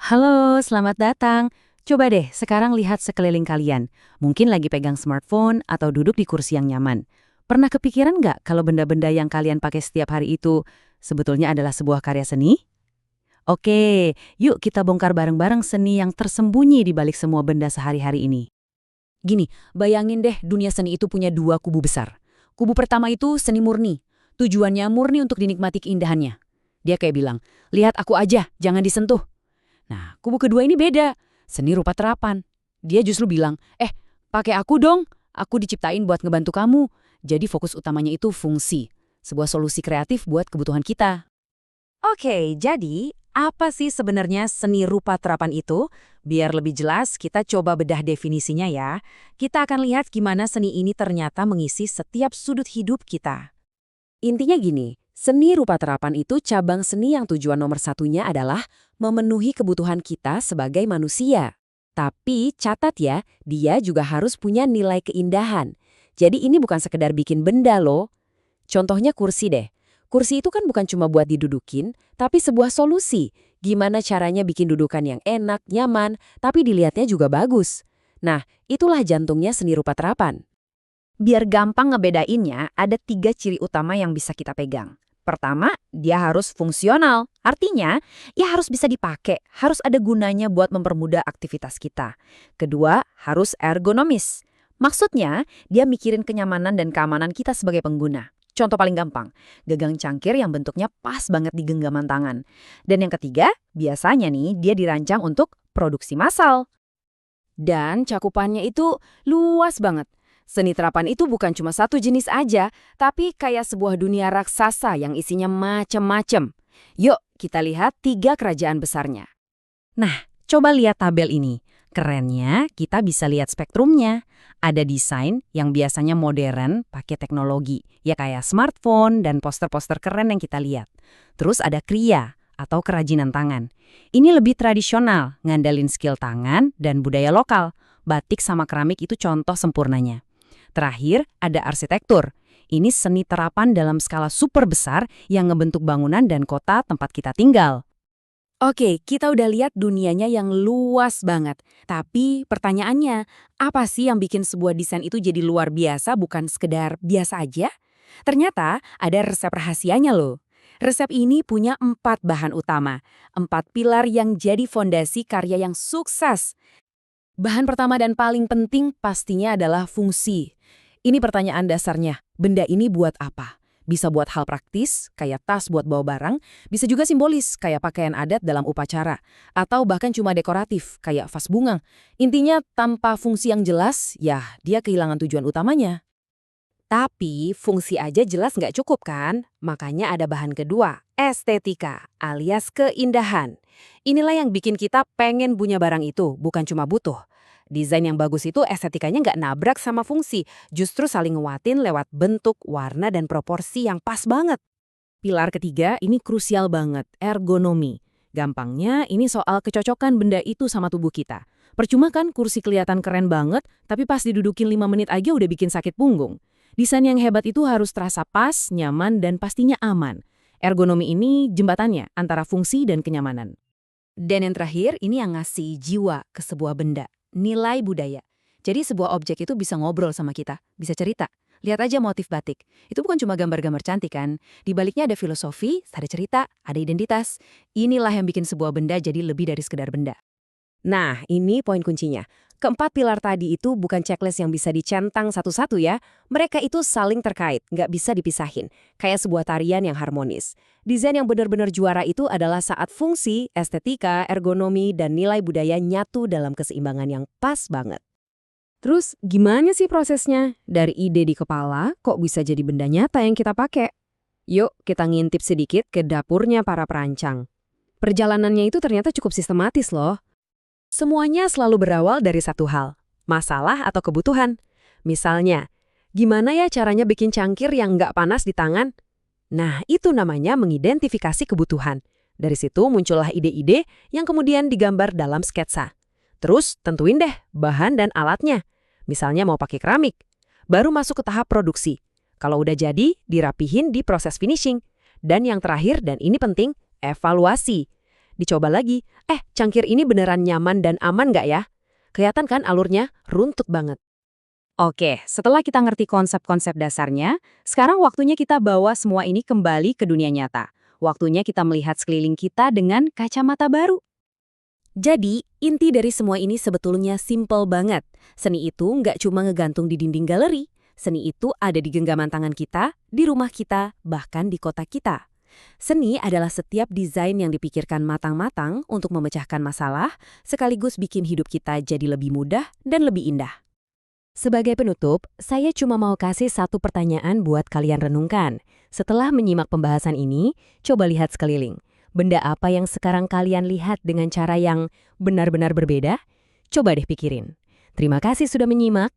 Halo, selamat datang. Coba deh sekarang lihat sekeliling kalian. Mungkin lagi pegang smartphone atau duduk di kursi yang nyaman. Pernah kepikiran nggak kalau benda-benda yang kalian pakai setiap hari itu sebetulnya adalah sebuah karya seni? Oke, yuk kita bongkar bareng-bareng seni yang tersembunyi di balik semua benda sehari-hari ini. Gini, bayangin deh dunia seni itu punya dua kubu besar. Kubu pertama itu seni murni. Tujuannya murni untuk dinikmati keindahannya. Dia kayak bilang, lihat aku aja, jangan disentuh. Nah, kubu kedua ini beda. Seni rupa terapan. Dia justru bilang, pakai aku dong. Aku diciptain buat ngebantu kamu. Jadi fokus utamanya itu fungsi. Sebuah solusi kreatif buat kebutuhan kita. Oke, jadi apa sih sebenarnya seni rupa terapan itu? Biar lebih jelas, kita coba bedah definisinya ya. Kita akan lihat gimana seni ini ternyata mengisi setiap sudut hidup kita. Intinya gini, seni rupa terapan itu cabang seni yang tujuan nomor satunya adalah memenuhi kebutuhan kita sebagai manusia. Tapi catat ya, dia juga harus punya nilai keindahan. Jadi ini bukan sekedar bikin benda loh. Contohnya kursi deh. Kursi itu kan bukan cuma buat didudukin, tapi sebuah solusi. Gimana caranya bikin dudukan yang enak, nyaman, tapi dilihatnya juga bagus. Nah, itulah jantungnya seni rupa terapan. Biar gampang ngebedainnya, ada 3 ciri utama yang bisa kita pegang. Pertama, dia harus fungsional. Artinya, ya harus bisa dipakai, harus ada gunanya buat mempermudah aktivitas kita. Kedua, harus ergonomis. Maksudnya, dia mikirin kenyamanan dan keamanan kita sebagai pengguna. Contoh paling gampang, gagang cangkir yang bentuknya pas banget di genggaman tangan. Dan yang ketiga, biasanya nih dia dirancang untuk produksi massal. Dan cakupannya itu luas banget. Seni terapan itu bukan cuma satu jenis aja, tapi kayak sebuah dunia raksasa yang isinya macem-macem. Yuk, kita lihat 3 kerajaan besarnya. Nah, coba lihat tabel ini. Kerennya, kita bisa lihat spektrumnya. Ada desain yang biasanya modern, pakai teknologi, ya kayak smartphone dan poster-poster keren yang kita lihat. Terus ada kriya atau kerajinan tangan. Ini lebih tradisional, ngandalin skill tangan dan budaya lokal. Batik sama keramik itu contoh sempurnanya. Terakhir, ada arsitektur. Ini seni terapan dalam skala super besar yang ngebentuk bangunan dan kota tempat kita tinggal. Oke, kita udah lihat dunianya yang luas banget. Tapi pertanyaannya, apa sih yang bikin sebuah desain itu jadi luar biasa bukan sekedar biasa aja? Ternyata ada resep rahasianya loh. Resep ini punya 4 bahan utama, 4 pilar yang jadi fondasi karya yang sukses. Bahan pertama dan paling penting pastinya adalah fungsi. Ini pertanyaan dasarnya, benda ini buat apa? Bisa buat hal praktis, kayak tas buat bawa barang, bisa juga simbolis, kayak pakaian adat dalam upacara, atau bahkan cuma dekoratif, kayak vas bunga. Intinya, tanpa fungsi yang jelas, ya dia kehilangan tujuan utamanya. Tapi fungsi aja jelas nggak cukup kan? Makanya ada bahan kedua, estetika alias keindahan. Inilah yang bikin kita pengen punya barang itu, bukan cuma butuh. Desain yang bagus itu estetikanya nggak nabrak sama fungsi, justru saling nguatin lewat bentuk, warna, dan proporsi yang pas banget. Pilar ketiga ini krusial banget, ergonomi. Gampangnya ini soal kecocokan benda itu sama tubuh kita. Percuma kan kursi kelihatan keren banget, tapi pas didudukin 5 menit aja udah bikin sakit punggung. Desain yang hebat itu harus terasa pas, nyaman, dan pastinya aman. Ergonomi ini jembatannya antara fungsi dan kenyamanan. Dan yang terakhir, ini yang ngasih jiwa ke sebuah benda, nilai budaya. Jadi sebuah objek itu bisa ngobrol sama kita, bisa cerita. Lihat aja motif batik. Itu bukan cuma gambar-gambar cantik kan? Di baliknya ada filosofi, ada cerita, ada identitas. Inilah yang bikin sebuah benda jadi lebih dari sekedar benda. Nah, ini poin kuncinya. Keempat pilar tadi itu bukan checklist yang bisa dicentang satu-satu ya. Mereka itu saling terkait, nggak bisa dipisahin. Kayak sebuah tarian yang harmonis. Desain yang benar-benar juara itu adalah saat fungsi, estetika, ergonomi, dan nilai budaya nyatu dalam keseimbangan yang pas banget. Terus gimana sih prosesnya? Dari ide di kepala, kok bisa jadi benda nyata yang kita pakai? Yuk, kita ngintip sedikit ke dapurnya para perancang. Perjalanannya itu ternyata cukup sistematis loh. Semuanya selalu berawal dari satu hal, masalah atau kebutuhan. Misalnya, gimana ya caranya bikin cangkir yang nggak panas di tangan? Nah, itu namanya mengidentifikasi kebutuhan. Dari situ muncullah ide-ide yang kemudian digambar dalam sketsa. Terus tentuin deh bahan dan alatnya. Misalnya mau pakai keramik. Baru masuk ke tahap produksi. Kalau udah jadi, dirapihin di proses finishing. Dan yang terakhir, dan ini penting, evaluasi. dicoba lagi. Cangkir ini beneran nyaman dan aman nggak ya? Kelihatan kan alurnya runtut banget. Oke, setelah kita ngerti konsep-konsep dasarnya, sekarang waktunya kita bawa semua ini kembali ke dunia nyata. Waktunya kita melihat sekeliling kita dengan kacamata baru. Jadi, inti dari semua ini sebetulnya simple banget. Seni itu nggak cuma ngegantung di dinding galeri. Seni itu ada di genggaman tangan kita, di rumah kita, bahkan di kota kita. Seni adalah setiap desain yang dipikirkan matang-matang untuk memecahkan masalah, sekaligus bikin hidup kita jadi lebih mudah dan lebih indah. Sebagai penutup, saya cuma mau kasih satu pertanyaan buat kalian renungkan. Setelah menyimak pembahasan ini, coba lihat sekeliling. Benda apa yang sekarang kalian lihat dengan cara yang benar-benar berbeda? Coba deh pikirin. Terima kasih sudah menyimak.